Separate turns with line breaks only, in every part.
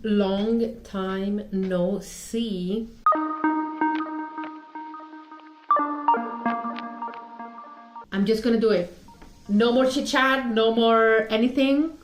long time no see. I'm just gonna do it. No more chit chat, no more anything.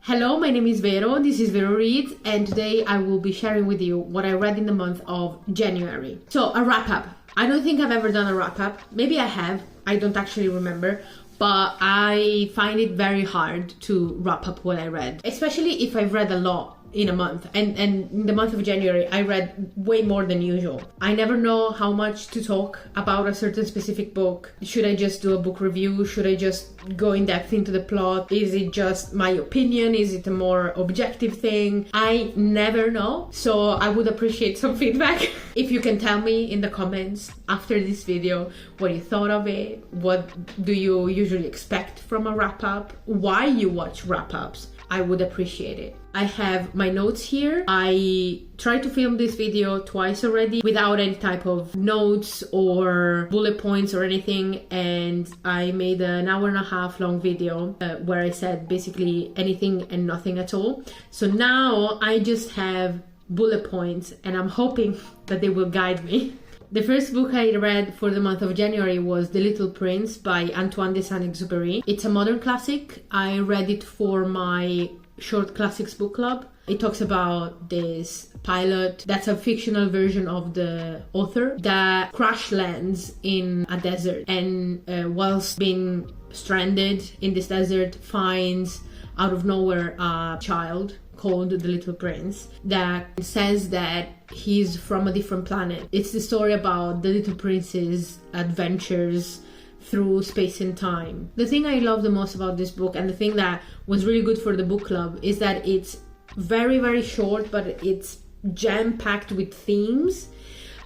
Hello, my name is Vero, this is Vero Reads, and today I will be sharing with you what I read in the month of January. So, a wrap-up. I don't think I've ever done a wrap-up. Maybe I have, I don't actually remember, but I find it very hard to wrap up what I read, especially if I've read a lot in a month. And in the month of January, I read way more than usual. I never know how much to talk about a certain specific book. Should I just do a book review? Should I just go in depth into the plot? Is it just my opinion? Is it a more objective thing? I never know. So I would appreciate some feedback. If you can tell me in the comments after this video what you thought of it, what do you usually expect from a wrap-up, why you watch wrap-ups, I would appreciate it. I have my notes here. I tried to film this video twice already without any type of notes or bullet points or anything, and I made an hour and a half long video where I said basically anything and nothing at all. So now I just have bullet points and I'm hoping that they will guide me. The first book I read for the month of January was The Little Prince by Antoine de Saint-Exupéry. It's a modern classic. I read it for my short classics book club. It talks about this pilot that's a fictional version of the author that crash lands in a desert, and whilst being stranded in this desert finds out of nowhere a child called the Little Prince that says that he's from a different planet. It's the story about the Little Prince's adventures through space and time. The thing I love the most about this book, and the thing that was really good for the book club, is that it's very, very short, but it's jam-packed with themes.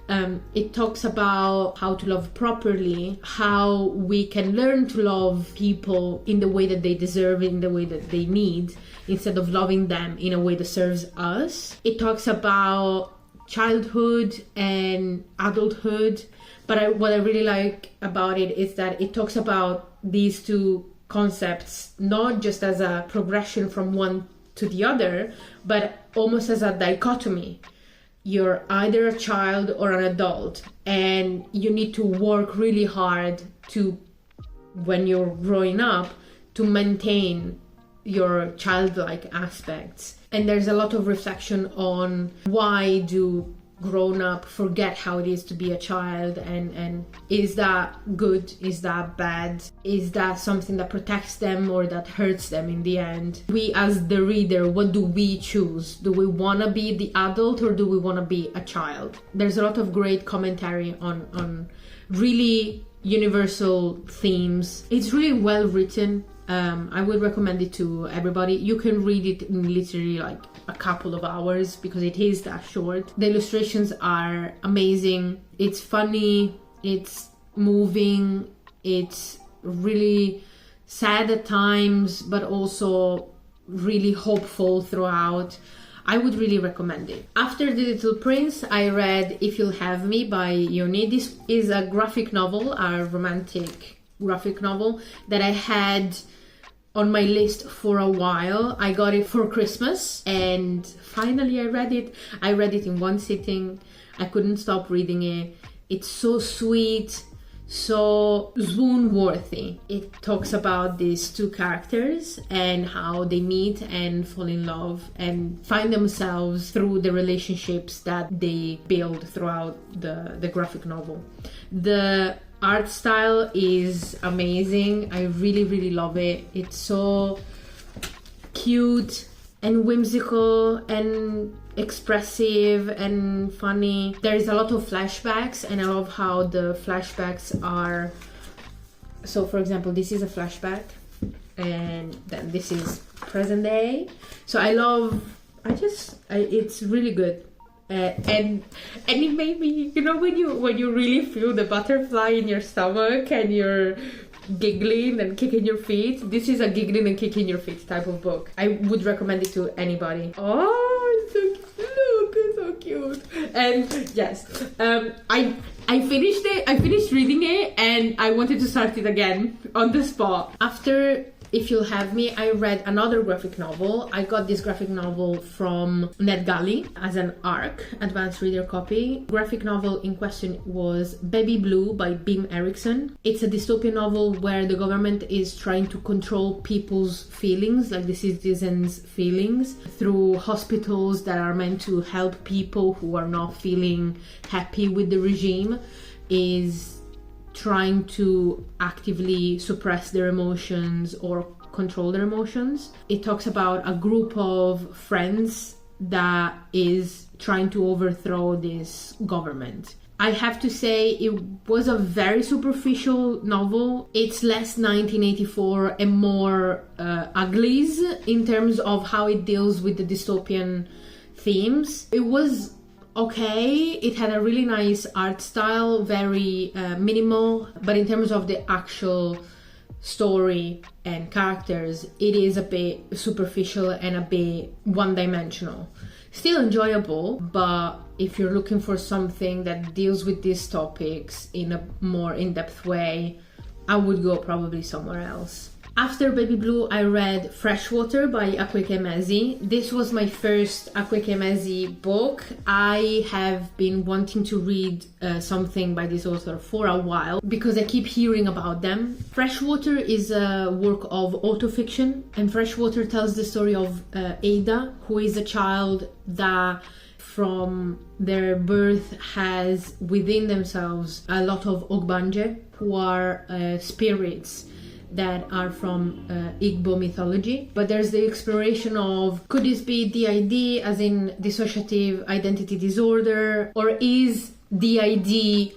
It talks about how to love properly, how we can learn to love people in the way that they deserve, in the way that they need, instead of loving them in a way that serves us. It talks about childhood and adulthood, but what I really like about it is that it talks about these two concepts not just as a progression from one to the other, but almost as a dichotomy. You're either a child or an adult, and you need to work really hard to, when you're growing up, to maintain your childlike aspects. And there's a lot of reflection on why do grown-up forget how it is to be a child, and is that good, is that bad, is that something that protects them or that hurts them in the end? We as the reader, what do we choose? Do we want to be the adult or do we want to be a child? There's a lot of great commentary on really universal themes. It's really well written. I would recommend it to everybody. You can read it in literally like a couple of hours because it is that short. The illustrations are amazing. It's funny, it's moving, it's really sad at times, but also really hopeful throughout. I would really recommend it. After The Little Prince, I read If You'll Have Me by Yoni. This is a graphic novel, a romantic graphic novel that I had on my list for a while. I got it for Christmas and finally I read it. I read it in one sitting. I couldn't stop reading it. It's so sweet, so swoon-worthy. It talks about these two characters and how they meet and fall in love and find themselves through the relationships that they build throughout the graphic novel. The art style is amazing. I really, really love it. It's so cute and whimsical and expressive and funny. There is a lot of flashbacks, and I love how the flashbacks are. So for example, this is a flashback and then this is present day. So it's really good. And it made me, you know, when you really feel the butterfly in your stomach and you're giggling and kicking your feet. This is a giggling and kicking your feet type of book. I would recommend it to anybody. Oh, it's so cute. Look, it's so cute. And yes, I finished it. I finished reading it and I wanted to start it again on the spot. After If you'll have me, I read another graphic novel. I got this graphic novel from NetGalley as an ARC, advanced reader copy. Graphic novel in question was Baby Blue by Beam Erickson. It's a dystopian novel where the government is trying to control people's feelings, like the citizens' feelings, through hospitals that are meant to help people who are not feeling happy with the regime, is trying to actively suppress their emotions or control their emotions. It talks about a group of friends that is trying to overthrow this government. I have to say it was a very superficial novel. It's less 1984 and more uglies in terms of how it deals with the dystopian themes. It was okay, it had a really nice art style, very minimal, but in terms of the actual story and characters, it is a bit superficial and a bit one-dimensional. Still enjoyable, but if you're looking for something that deals with these topics in a more in-depth way, I would go probably somewhere else. After Baby Blue, I read Freshwater by Akweeke Emezi. This was my first Akweeke Emezi book. I have been wanting to read something by this author for a while because I keep hearing about them. Freshwater is a work of autofiction, and Freshwater tells the story of Ada, who is a child that from their birth has within themselves a lot of Ogbanje, who are spirits that are from Igbo mythology. But there's the exploration of, could this be DID, as in dissociative identity disorder, or is DID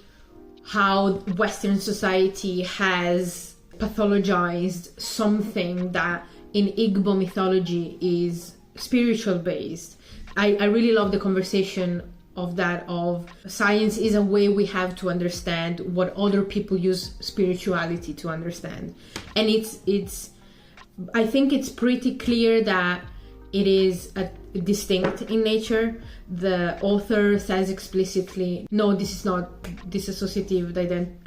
how Western society has pathologized something that in Igbo mythology is spiritual based? I really love the conversation of that, of science is a way we have to understand what other people use spirituality to understand. And it's I think it's pretty clear that it is distinct in nature. The author says explicitly, no, this is not dissociative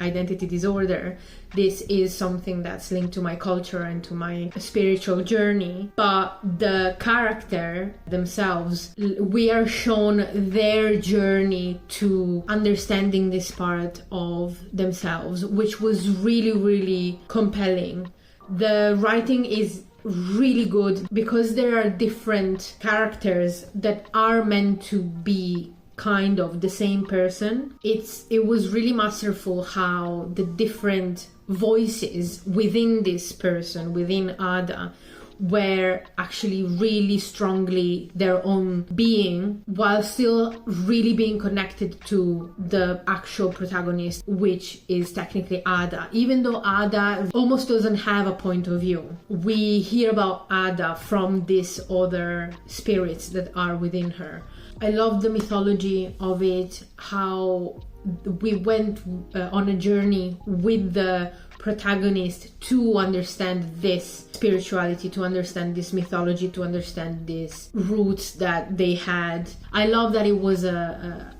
identity disorder. This is something that's linked to my culture and to my spiritual journey. But the character themselves, we are shown their journey to understanding this part of themselves, which was really, really compelling. The writing is really good because there are different characters that are meant to be kind of the same person. It was really masterful how the different voices within this person, within Ada, were actually really strongly their own being, while still really being connected to the actual protagonist, which is technically Ada. Even though Ada almost doesn't have a point of view, we hear about Ada from these other spirits that are within her. I love the mythology of it, how we went on a journey with the protagonist to understand this spirituality, to understand this mythology, to understand these roots that they had. I love that it was a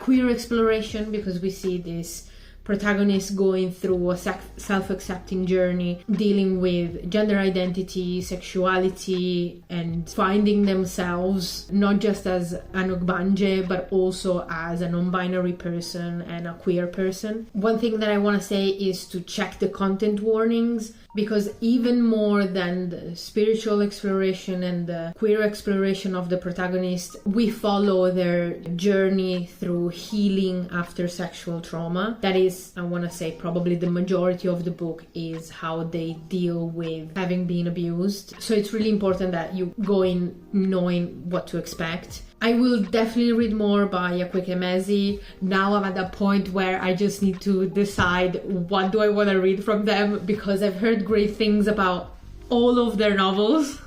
queer exploration, because we see this protagonist going through a self-accepting journey, dealing with gender identity, sexuality, and finding themselves not just as an Ogbanje, but also as a non-binary person and a queer person. One thing that I want to say is to check the content warnings, because even more than the spiritual exploration and the queer exploration of the protagonist, we follow their journey through healing after sexual trauma. That is, I want to say, probably the majority of the book is how they deal with having been abused. So it's really important that you go in knowing what to expect. I will definitely read more by Akweeke Emezi. Now I'm at that point where I just need to decide what do I want to read from them, because I've heard great things about all of their novels.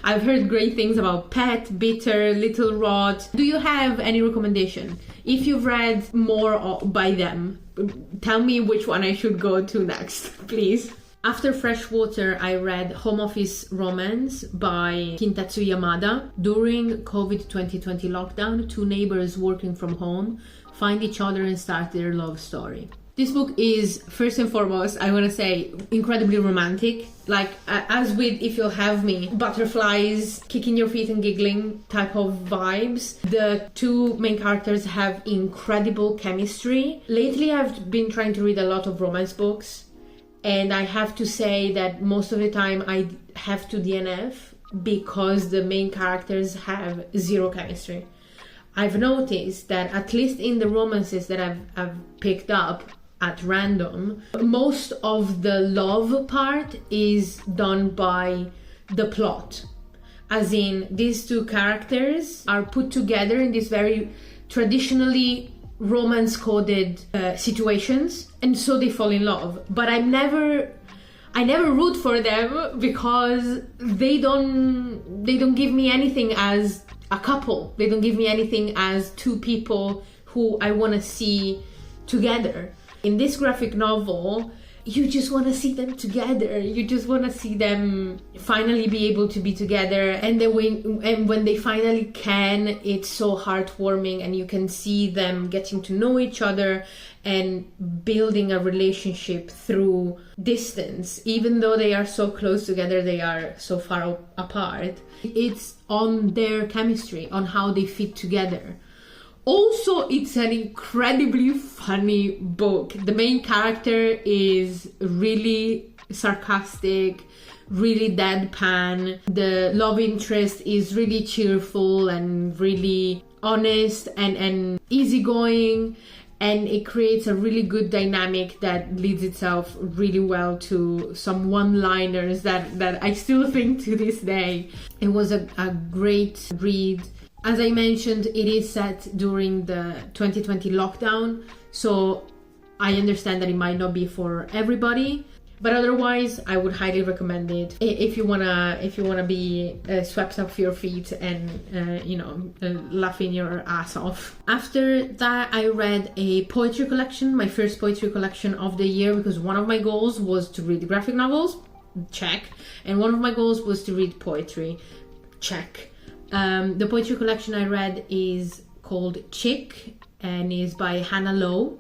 I've heard great things about Pet, Bitter, Little Rot. Do you have any recommendation? If you've read more by them, tell me which one I should go to next, please. After Freshwater, I read Home Office Romance by Kintatsu Yamada. During COVID 2020 lockdown, two neighbors working from home find each other and start their love story. This book is, first and foremost, I want to say, incredibly romantic. Like, as with If You'll Have Me, butterflies, kicking your feet and giggling type of vibes. The two main characters have incredible chemistry. Lately, I've been trying to read a lot of romance books, and I have to say that most of the time I have to DNF because the main characters have zero chemistry. I've noticed that, at least in the romances that I've picked up at random, most of the love part is done by the plot. As in, these two characters are put together in these very traditionally romance-coded situations, and so they fall in love. But I never root for them because they don't give me anything as a couple. They don't give me anything as two people who I want to see together. In this graphic novel, you just want to see them together. You just want to see them finally be able to be together. And then when they finally can, it's so heartwarming, and you can see them getting to know each other and building a relationship through distance. Even though they are so close together, they are so far apart. It's on their chemistry, on how they fit together. Also, it's an incredibly funny book. The main character is really sarcastic, really deadpan. The love interest is really cheerful and really honest and easygoing. And it creates a really good dynamic that leads itself really well to some one-liners that I still think to this day. It was a great read. As I mentioned, it is set during the 2020 lockdown, so I understand that it might not be for everybody, but otherwise I would highly recommend it if you wanna be swept off your feet and laughing your ass off. After that, I read a poetry collection, my first poetry collection of the year, because one of my goals was to read graphic novels, check, and one of my goals was to read poetry, check. The poetry collection I read is called Chick and is by Hannah Lowe.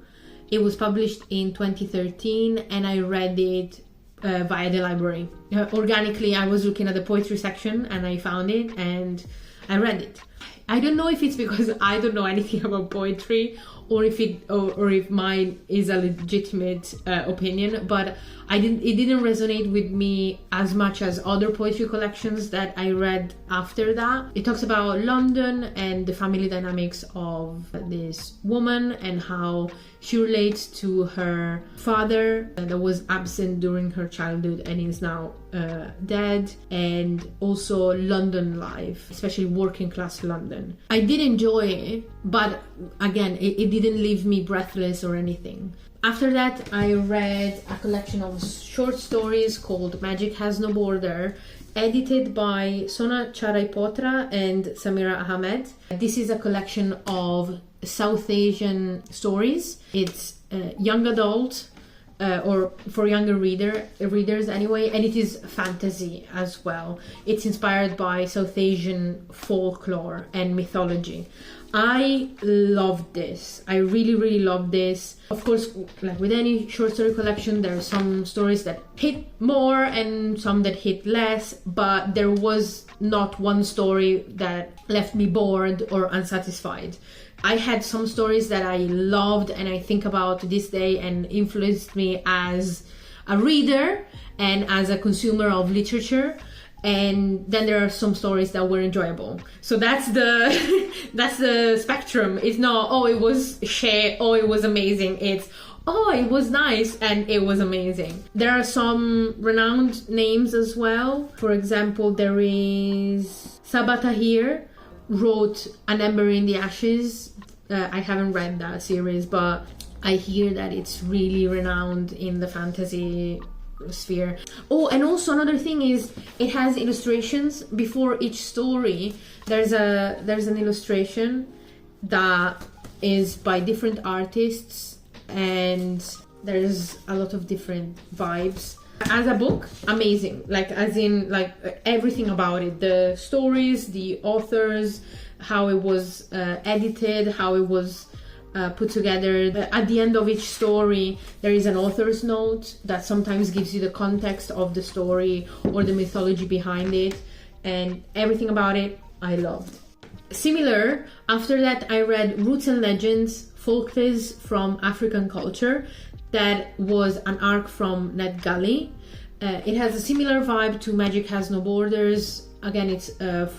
It was published in 2013 and I read it via the library. Organically, I was looking at the poetry section and I found it and I read it. I don't know if it's because I don't know anything about poetry or if mine is a legitimate opinion, but it didn't resonate with me as much as other poetry collections that I read after that. It talks about London and the family dynamics of this woman and how she relates to her father that was absent during her childhood and is now dead, and also London life, especially working class London. I did enjoy it, but again, it didn't leave me breathless or anything. After that, I read a collection of short stories called Magic Has No Border, edited by Sona Charaipotra and Samira Ahmed. This is a collection of South Asian stories. It's young adult, or for younger readers anyway, and it is fantasy as well. It's inspired by South Asian folklore and mythology. I loved this. I really, really loved this. Of course, like with any short story collection, there are some stories that hit more and some that hit less, but there was not one story that left me bored or unsatisfied. I had some stories that I loved and I think about to this day and influenced me as a reader and as a consumer of literature. And then there are some stories that were enjoyable. So that's the spectrum. It's not, oh, it was shit, oh, it was amazing. It's, oh, it was nice and it was amazing. There are some renowned names as well. For example, there is Sabaa Tahir, wrote An Ember in the Ashes. I haven't read that series, but I hear that it's really renowned in the fantasy sphere. Oh, and also another thing is it has illustrations before each story. There's an illustration that is by different artists and there's a lot of different vibes. As a book, amazing. Like, as in, like, everything about it, the stories, the authors, how it was edited, how it was put together. At the end of each story, there is an author's note that sometimes gives you the context of the story or the mythology behind it, and everything about it I loved. Similar, after that I read Roots and Legends, Folktales from African Culture. That was an arc from Ned Gully. It has a similar vibe to Magic Has No Borders. Again, it's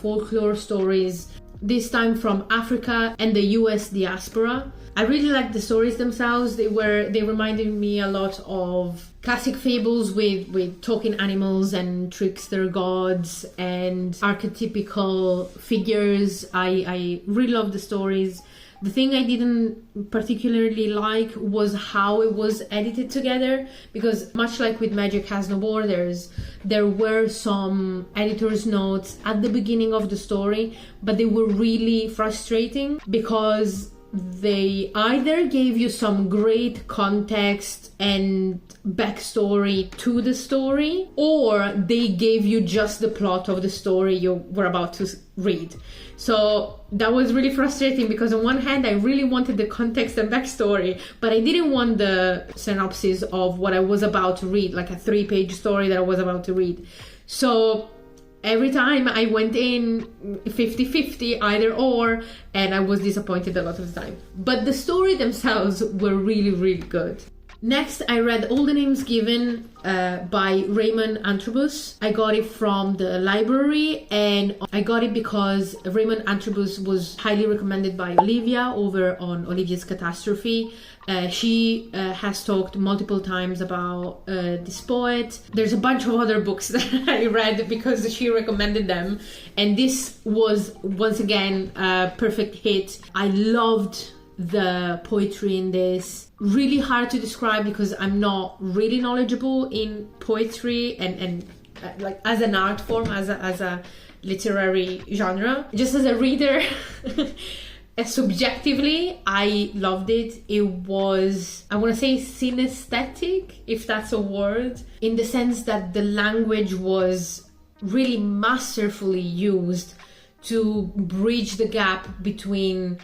folklore stories, this time from Africa and the US diaspora. I really liked the stories themselves. They reminded me a lot of classic fables with talking animals and trickster gods and archetypical figures. I really loved the stories. The thing I didn't particularly like was how it was edited together, because much like with Magic Has No Borders, there were some editor's notes at the beginning of the story, but they were really frustrating because they either gave you some great context and backstory to the story, or they gave you just the plot of the story you were about to read. So that was really frustrating, because on one hand I really wanted the context and backstory, but I didn't want the synopsis of what I was about to read, like a 3-page story that I was about to read. So every time I went in 50-50, either or, and I was disappointed a lot of the time. But the story themselves were really, really good. Next, I read All the Names Given by Raymond Antrobus. I got it from the library, and I got it because Raymond Antrobus was highly recommended by Olivia over on Olivia's Catastrophe. She has talked multiple times about this poet. There's a bunch of other books that I read because she recommended them, and this was once again a perfect hit. I loved the poetry in this. Really hard to describe because I'm not really knowledgeable in poetry and like as an art form, as a literary genre. Just as a reader, subjectively, I loved it. It was, I want to say, synesthetic, if that's a word, in the sense that the language was really masterfully used to bridge the gap between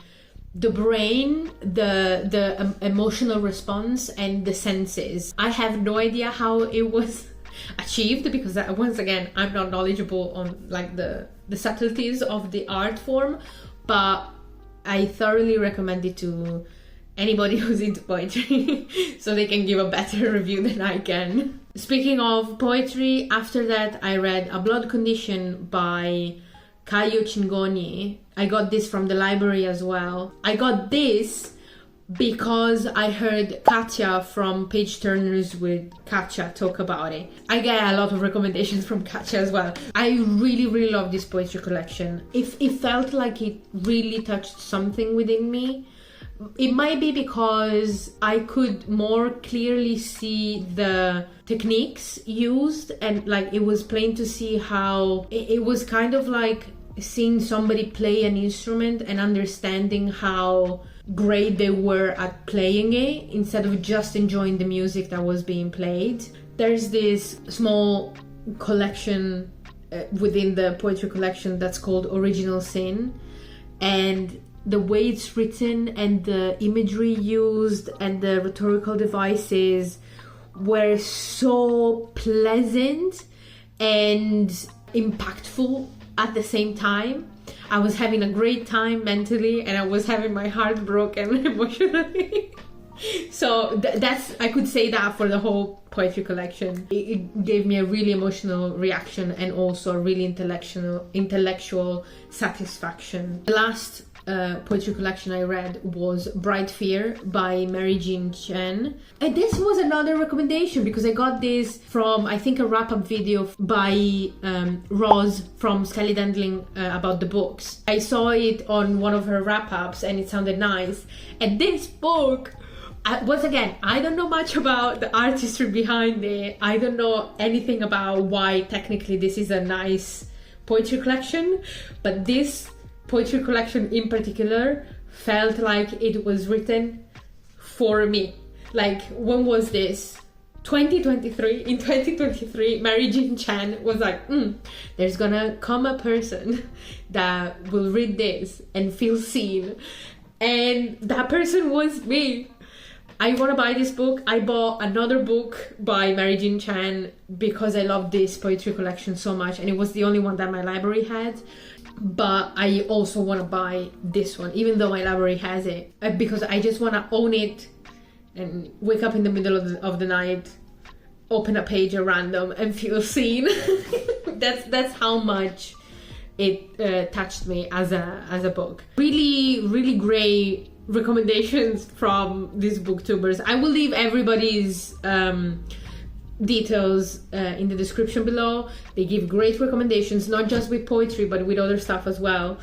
the brain, the emotional response, and the senses. I have no idea how it was achieved because once again I'm not knowledgeable on like the subtleties of the art form, but I thoroughly recommend it to anybody who's into poetry so they can give a better review than I can. Speaking of poetry, after that I read A Blood Condition by Caio Cingoni. I got this from the library as well. I got this because I heard Katya from Page Turners with Katya talk about it. I get a lot of recommendations from Katya as well. I really, really love this poetry collection. It felt like it really touched something within me. It might be because I could more clearly see the techniques used, and like it was plain to see how it was kind of like seeing somebody play an instrument and understanding how great they were at playing it instead of just enjoying the music that was being played. There's this small collection within the poetry collection that's called Original Sin, and the way it's written and the imagery used and the rhetorical devices were so pleasant and impactful at the same time. I was having a great time mentally, and I was having my heart broken emotionally. So that's, I could say that for the whole poetry collection. It gave me a really emotional reaction and also a really intellectual satisfaction. The last poetry collection I read was Bright Fear by Mary Jean Chen. And this was another recommendation because I got this from, I think, a wrap-up video by Roz from Skelly Dandling about the books. I saw it on one of her wrap-ups and it sounded nice. And this book, once again, I don't know much about the artistry behind it. I don't know anything about why technically this is a nice poetry collection, but this poetry collection in particular felt like it was written for me. Like, when was this? 2023. In 2023, Mary Jean Chan was like, there's gonna come a person that will read this and feel seen And that person was me. I want to buy this book. I bought another book by Mary Jean Chan because I love this poetry collection so much, and it was the only one that my library had. But I also want to buy this one, even though my library has it, because I just want to own it and wake up in the middle of the night, open a page at random, and feel seen. That's how much it touched me as a book. Really, really great recommendations from these booktubers. I will leave everybody's details in the description below. They give great recommendations, not just with poetry but with other stuff as well,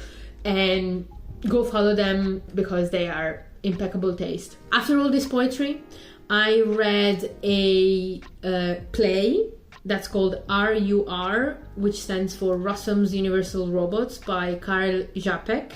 and go follow them because they are impeccable taste. After all this poetry, I read a play that's called R.U.R, which stands for Rossum's Universal Robots, by Karl Čapek.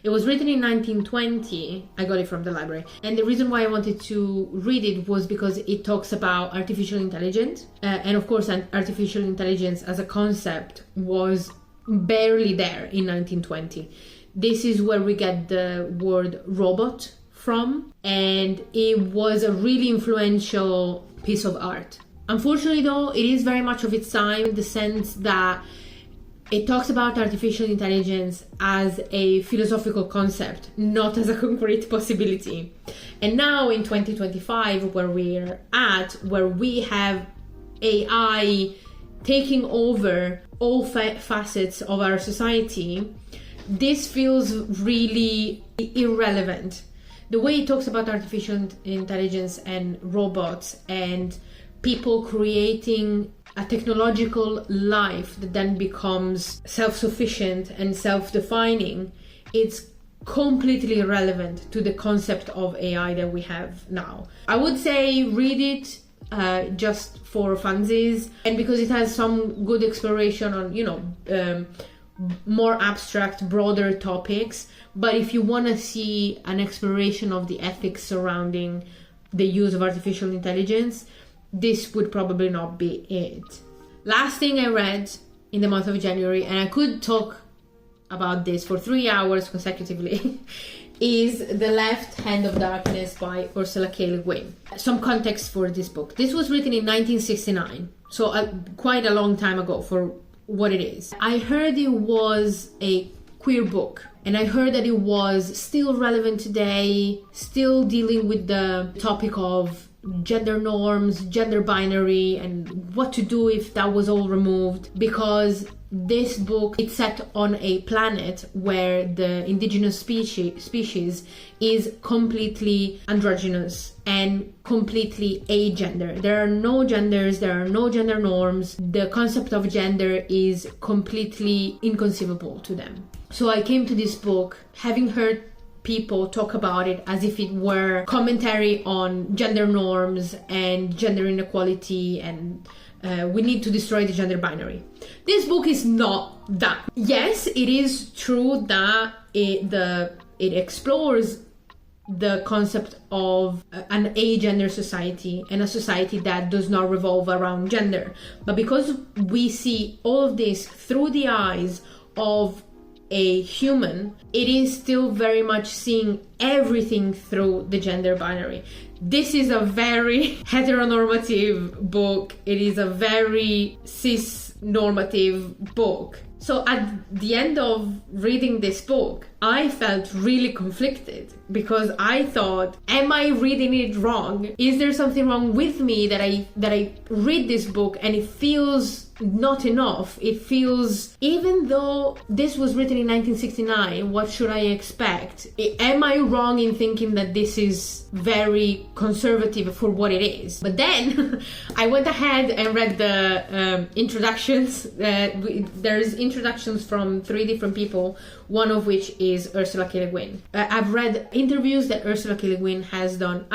It was written in 1920. I got it from the library. And the reason why I wanted to read it was because it talks about artificial intelligence. And of course, artificial intelligence as a concept was barely there in 1920. This is where we get the word robot from. And it was a really influential piece of art. Unfortunately, though, it is very much of its time in the sense that it talks about artificial intelligence as a philosophical concept, not as a concrete possibility. And now in 2025, where we're at, where we have AI taking over all facets of our society, this feels really irrelevant. The way it talks about artificial intelligence and robots and people creating a technological life that then becomes self-sufficient and self-defining, it's completely irrelevant to the concept of AI that we have now. I would say read it just for funsies, and because it has some good exploration on, more abstract, broader topics. But if you want to see an exploration of the ethics surrounding the use of artificial intelligence, this would probably not be it. Last thing I read in the month of January, and I could talk about this for 3 hours consecutively, is The Left Hand of Darkness by Ursula K. Le Guin. Some context for this book. This was written in 1969, so quite a long time ago for what it is. I heard it was a queer book, and I heard that it was still relevant today, still dealing with the topic of gender norms, gender binary, and what to do if that was all removed, because this book, it's set on a planet where the indigenous species is completely androgynous and completely agender. There are no genders, there are no gender norms. The concept of gender is completely inconceivable to them. So I came to this book having heard people talk about it as if it were commentary on gender norms and gender inequality, and we need to destroy the gender binary. This book is not that. Yes, it is true that it explores the concept of an agender society and a society that does not revolve around gender. But because we see all of this through the eyes of a human, it is still very much seeing everything through the gender binary. This is a very heteronormative book. It is a very cis-normative book. So at the end of reading this book, I felt really conflicted because I thought, am I reading it wrong? Is there something wrong with me that I read this book and it feels not enough? It feels, even though this was written in 1969, what should I expect? Am I wrong in thinking that this is very conservative for what it is? But then I went ahead and read the introductions. There's introductions from 3 different people, one of which is Ursula K. Le Guin. I've read interviews that Ursula K. Le Guin has done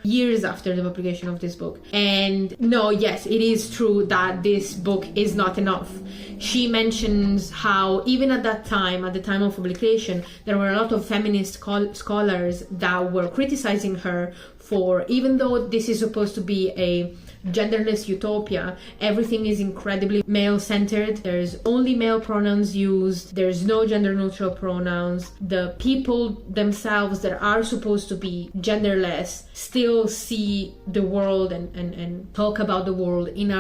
years after the publication of this book. And no, yes, it is true that this book is not enough. She mentions how even at that time, at the time of publication, there were a lot of feminist scholars that were criticizing her for, even though this is supposed to be a genderless utopia. Everything is incredibly male-centered. There's only male pronouns used. There's no gender-neutral pronouns. The people themselves that are supposed to be genderless still see the world and talk about the world in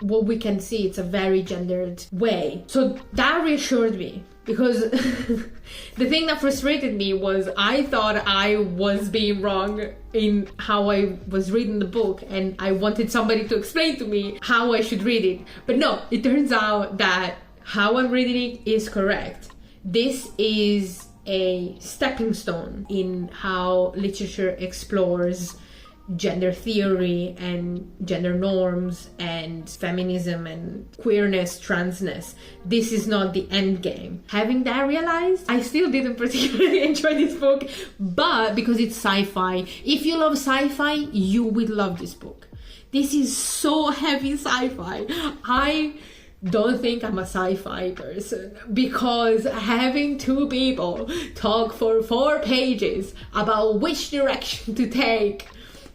what we can see. It's a very gendered way. So that reassured me, because the thing that frustrated me was I thought I was being wrong in how I was reading the book, and I wanted somebody to explain to me how I should read it. But no, it turns out that how I'm reading it is correct. This is a stepping stone in how literature explores gender theory and gender norms and feminism and queerness, transness. This is not the end game. Having that realized, I still didn't particularly enjoy this book, but because it's sci-fi, if you love sci-fi, you will love this book. This is so heavy sci-fi. I don't think I'm a sci-fi person, because having two people talk for 4 pages about which direction to take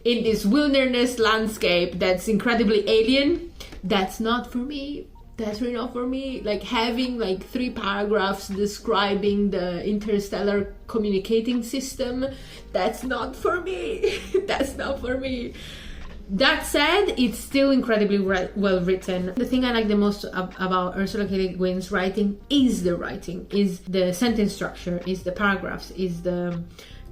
in this wilderness landscape that's incredibly alien, that's not for me. That's really not for me. Like having like 3 paragraphs describing the interstellar communicating system, that's not for me. That's not for me. That said, it's still incredibly well written. The thing I like the most about Ursula K. Le Guin's writing, is the sentence structure, is the paragraphs, is the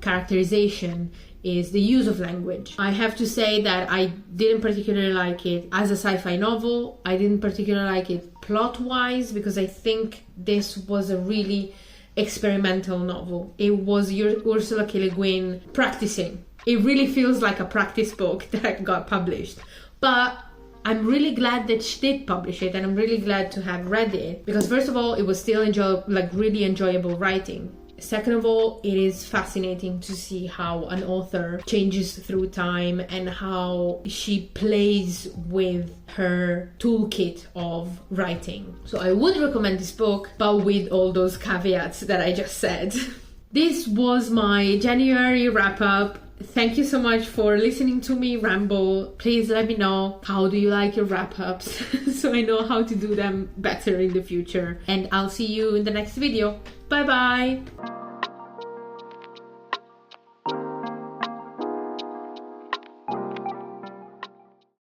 characterization, is the use of language. I have to say that I didn't particularly like it as a sci-fi novel. I didn't particularly like it plot-wise, because I think this was a really experimental novel. It was Ursula K. Le Guin practicing. It really feels like a practice book that got published. But I'm really glad that she did publish it, and I'm really glad to have read it, because first of all, it was still really enjoyable writing. Second of all, it is fascinating to see how an author changes through time and how she plays with her toolkit of writing. So I would recommend this book, but with all those caveats that I just said. This was my January wrap-up. Thank you so much for listening to me ramble. Please let me know, how do you like your wrap-ups, so I know how to do them better in the future. And I'll see you in the next video. Bye bye!